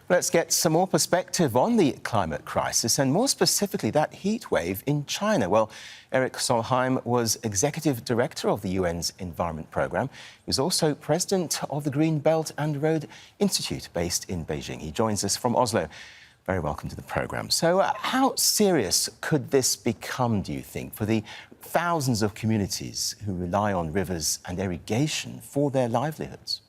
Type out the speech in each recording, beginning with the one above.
Let's get some more perspective on the climate crisis and more specifically that heat wave in China. Well, Erik Solheim was Executive Director of the UN's Environment Programme. He was also President of the Green Belt and Road Institute based in Beijing. He joins us from Oslo. Very welcome to the programme. So how serious could this become, do you think, for the thousands of communities who rely on rivers and irrigation for their livelihoods?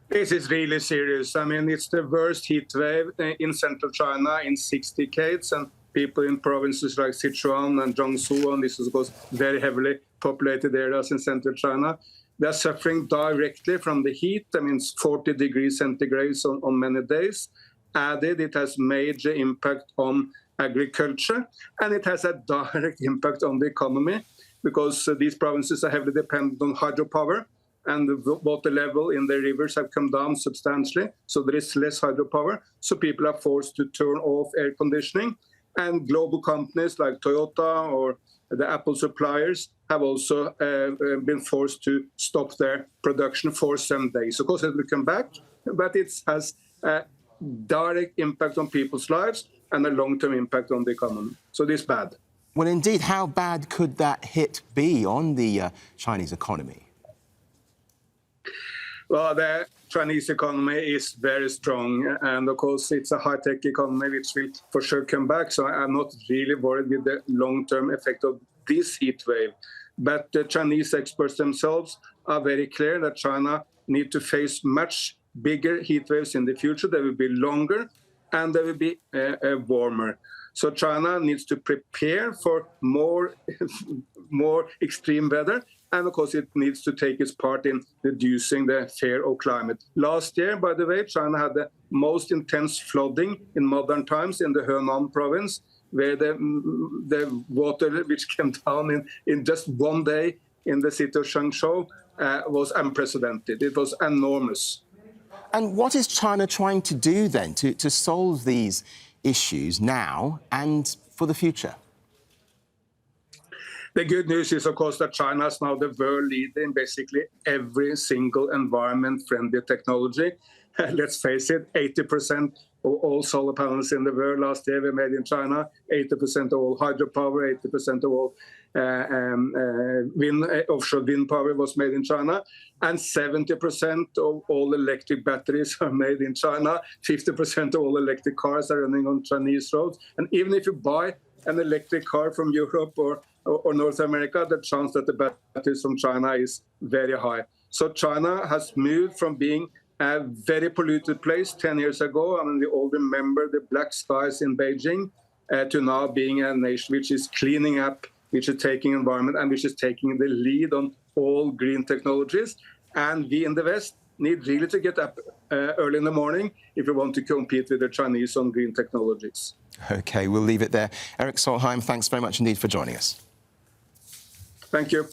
This is really serious. I mean, it's the worst heat wave in central China in 6 decades, and people in provinces like Sichuan and Jiangsu, and this is, of course, very heavily populated areas in central China, they're suffering directly from the heat. I mean, it's 40 degrees centigrade on many days. Added, it has major impact on agriculture, and it has a direct impact on the economy, because these provinces are heavily dependent on hydropower, and the water level in the rivers have come down substantially, so there is less hydropower. So people are forced to turn off air conditioning. And global companies like Toyota or the Apple suppliers have also been forced to stop their production for some days. Of course, it will come back, but it has a direct impact on people's lives and a long-term impact on the economy. So this is bad. Well, indeed, how bad could that hit be on the Chinese economy? Well, the Chinese economy is very strong, and of course it's a high-tech economy which will for sure come back, so I'm not really worried with the long-term effect of this heat wave. But the Chinese experts themselves are very clear that China needs to face much bigger heat waves in the future. They will be longer and they will be warmer. So China needs to prepare for more extreme weather. And of course, it needs to take its part in reducing the fear of climate. Last year, by the way, China had the most intense flooding in modern times in the Henan province, where the water which came down in just one day in the city of Chongqing was unprecedented. It was enormous. And what is China trying to do then to solve these issues now and for the future? The good news is, of course, that China is now the world leader in basically every single environment-friendly technology. Let's face it, 80% of all solar panels in the world last year were made in China, 80% of all hydropower, 80% of all offshore wind power was made in China, and 70% of all electric batteries are made in China, 50% of all electric cars are running on Chinese roads. And even if you buy an electric car from Europe or North America, the chance that the batteries from China is very high. So China has moved from being a very polluted place 10 years ago, I mean, we all remember the black skies in Beijing, to now being a nation which is cleaning up, which is taking environment, and which is taking the lead on all green technologies. And we in the West need really to get up early in the morning if we want to compete with the Chinese on green technologies. OK, we'll leave it there. Erik Solheim, thanks very much indeed for joining us. Thank you.